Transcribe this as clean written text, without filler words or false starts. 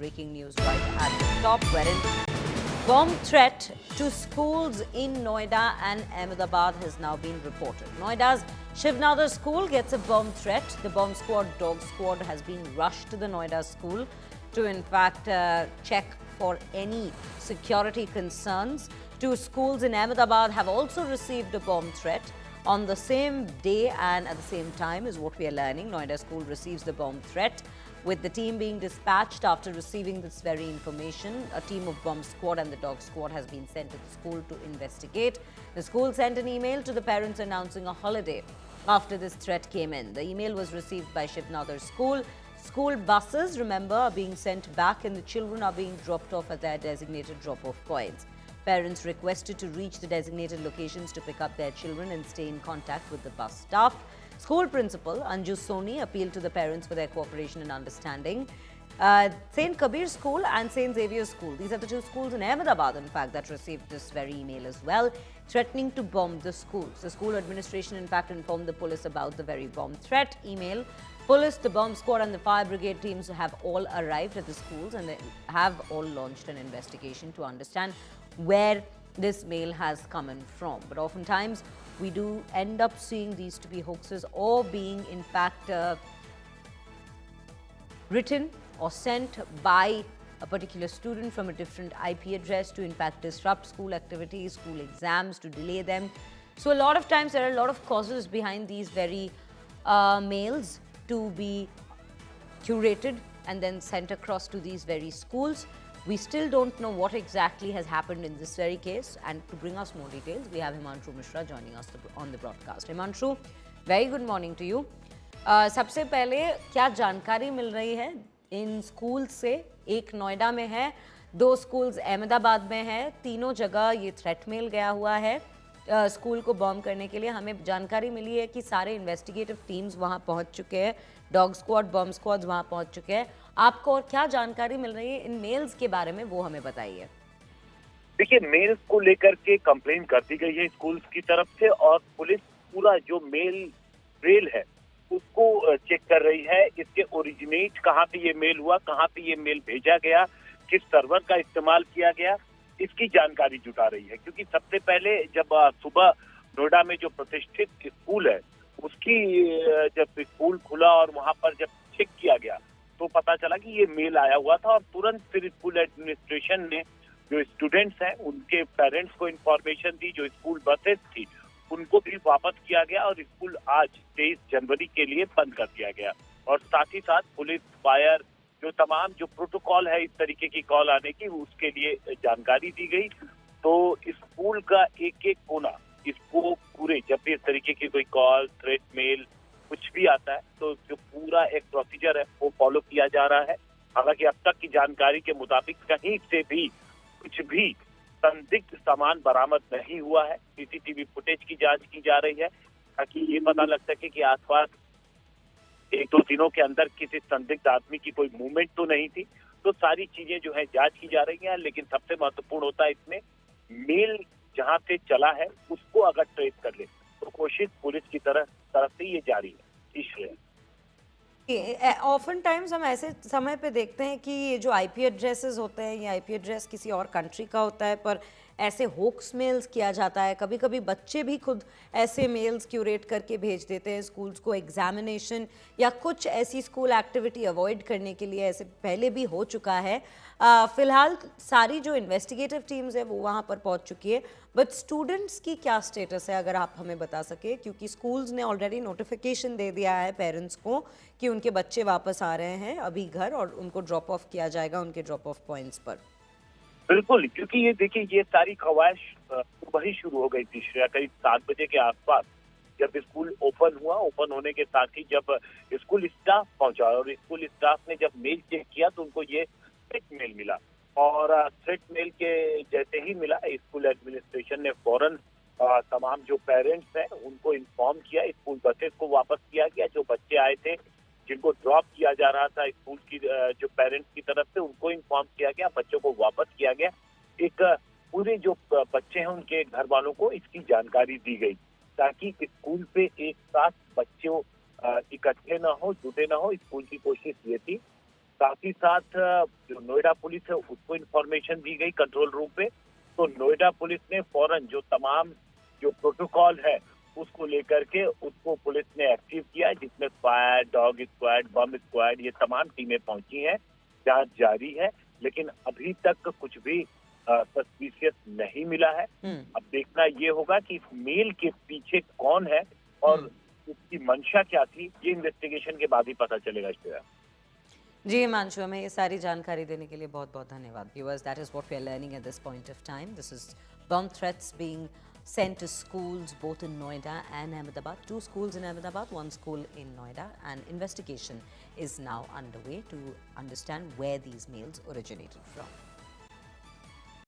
breaking news right at the top, wherein bomb threat to schools in Noida and Ahmedabad has now been reported. Noida's Shivnadar school gets a bomb threat. The bomb squad, dog squad, has been rushed to the Noida school to in fact check for any security concerns. Two schools in Ahmedabad have also received a bomb threat on the same day and at the same time is what we are learning. Noida school receives the bomb threat, with the team being dispatched after receiving this very information. A team of bomb squad and the dog squad has been sent to the school to investigate. The school sent an email to the parents announcing a holiday after this threat came in. The email was received by Shivnadar school. School buses, remember, are being sent back and the children are being dropped off at their designated drop-off points. Parents requested to reach the designated locations to pick up their children and stay in contact with the bus staff. School principal Anju Soni appealed to the parents for their cooperation and understanding. St. Kabir School and St. Xavier School, these are the two schools in Ahmedabad, in fact, that received this very email as well, threatening to bomb the schools. The school administration, in fact, informed the police about the very bomb threat email. Police, the bomb squad and the fire brigade teams have all arrived at the schools and they have all launched an investigation to understand where this mail has come in from. But oftentimes, we do end up seeing these to be hoaxes or being, in fact, written or sent by a particular student from a different IP address to, in fact, disrupt school activities, school exams, to delay them. So a lot of times, there are a lot of causes behind these very mails to be curated and then sent across to these very schools. We still don't know what exactly has happened in this very case, and to bring us more details, we have Himanshu Mishra joining us on the broadcast. Himanshu, very good morning to you. सबसे पहले क्या जानकारी मिल रही है in school से? एक नोएडा में है, दो स्कूल्स अहमदाबाद में है, तीनों जगह ये थ्रेट मेल गया हुआ है स्कूल को बॉम्ब करने के लिए. हमें जानकारी मिली है कि सारे इन्वेस्टिगेटिव टीम्स वहां पहुंच चुके हैं, डॉग स्क्वाड, बॉम्ब स्क्वाड वहां पहुंच चुके हैं. आपको और क्या जानकारी मिल रही है इन मेल्स के बारे में, वो हमें बताइए. देखिए, मेल्स को लेकर के कंप्लेन कर दी गई है स्कूल्स की तरफ से और पुलिस पूरा जो मेल ट्रेल है उसको चेक कर रही है. इसके ओरिजिनेट कहाँ पे ये मेल हुआ, कहाँ पे ये मेल भेजा गया, किस सर्वर का इस्तेमाल किया गया, इसकी जानकारी जुटा रही है. क्योंकि सबसे पहले जब सुबह नोएडा में जो प्रतिष्ठित स्कूल है उसकी जब स्कूल खुला और वहां पर जब चेक किया गया तो पता चला कि ये मेल आया हुआ था और तुरंत फिर स्कूल एडमिनिस्ट्रेशन ने जो स्टूडेंट्स हैं उनके पेरेंट्स को इन्फॉर्मेशन दी. जो स्कूल बसेस थी उनको भी वापस किया गया और स्कूल आज 23 जनवरी के लिए बंद कर दिया गया. और साथ ही साथ पुलिस, फायर, जो तमाम जो प्रोटोकॉल है इस तरीके की कॉल आने की, उसके लिए जानकारी दी गई. तो स्कूल का एक एक कोना, इसको पूरे जब भी इस तरीके की कोई कॉल, थ्रेट मेल कुछ भी आता है तो जो पूरा एक प्रोसीजर है वो फॉलो किया जा रहा है. हालांकि अब तक की जानकारी के मुताबिक कहीं से भी कुछ भी संदिग्ध सामान बरामद नहीं हुआ है. सीसीटीवी फुटेज की जांच की जा रही है ताकि ये पता लग सके कि आसपास एक दो दिनों के अंदर किसी संदिग्ध आदमी की कोई मूवमेंट तो नहीं थी. तो सारी चीजें जो है जांच की जा रही हैं. लेकिन सबसे महत्वपूर्ण होता है इसमें मेल जहां से चला है उसको अगर ट्रेस कर ले तो कोशिश पुलिस की तरफ से ये जारी है. ऑफन टाइम्स हम ऐसे समय पे देखते हैं कि ये जो आईपी एड्रेसेस होते हैं, ये आईपी एड्रेस किसी और कंट्री का होता है, पर ऐसे होक्स मेल्स किया जाता है. कभी कभी बच्चे भी खुद ऐसे मेल्स क्यूरेट करके भेज देते हैं स्कूल्स को एग्जामिनेशन या कुछ ऐसी स्कूल एक्टिविटी अवॉइड करने के लिए. ऐसे पहले भी हो चुका है. फिलहाल सारी जो इन्वेस्टिगेटिव टीम्स है वो वहाँ पर पहुँच चुकी है, बट स्टूडेंट्स की क्या स्टेटस है अगर आप हमें बता सके, क्योंकि स्कूल्स ने ऑलरेडी नोटिफिकेशन दे दिया है पेरेंट्स को कि उनके बच्चे वापस आ रहे हैं अभी घर और उनको ड्रॉप ऑफ किया जाएगा उनके ड्रॉप ऑफ पॉइंट्स पर. बिल्कुल, क्योंकि ये देखिए ये सारी खवाइश सुबह ही शुरू हो गई थी श्रेया. करीब 7 बजे के आसपास जब स्कूल ओपन हुआ, ओपन होने के साथ ही जब स्कूल स्टाफ पहुंचा और स्कूल स्टाफ ने जब मेल चेक किया तो उनको ये थ्रेट मेल मिला. और थ्रेट मेल के जैसे ही मिला स्कूल एडमिनिस्ट्रेशन ने फौरन तमाम जो पेरेंट्स हैं उनको इन्फॉर्म किया. स्कूल बसेस को वापस किया गया. जो बच्चे आए थे जिनको ड्रॉप किया जा रहा था स्कूल की जो पेरेंट्स की तरफ से उनको इन्फॉर्म किया गया, बच्चों को वापस किया गया. एक पूरे जो बच्चे हैं उनके घर वालों को इसकी जानकारी दी गई ताकि स्कूल पे एक साथ बच्चों इकट्ठे ना हो, जुटे ना हो. स्कूल की कोशिश ये थी साथ ही साथ जो नोएडा पुलिस है उसको इन्फॉर्मेशन दी गई कंट्रोल रूम पे। तो नोएडा पुलिस ने फौरन जो तमाम जो प्रोटोकॉल है उसको लेकर के उसको पुलिस ने एक्टिव किया, जिसमें फायर, डॉग स्क्वाड, बम स्क्वाड, ये तमाम टीमें पहुंची हैं। जांच जारी है, लेकिन अभी तक कुछ भी सस्पिशियस नहीं मिला है। अब देखना ये होगा कि इस मेल के पीछे कौन है और उसकी मंशा क्या थी, ये इन्वेस्टिगेशन के बाद ही पता चलेगा। जी हिमांशु, हमें ये सारी जानकारी देने के लिए बहुत बहुत धन्यवाद। Viewers, that is what we are learning at this point of time. This is bomb threats being sent to schools both in Noida and Ahmedabad. 2 schools in Ahmedabad, 1 school in Noida, and investigation is now underway to understand where these mails originated from.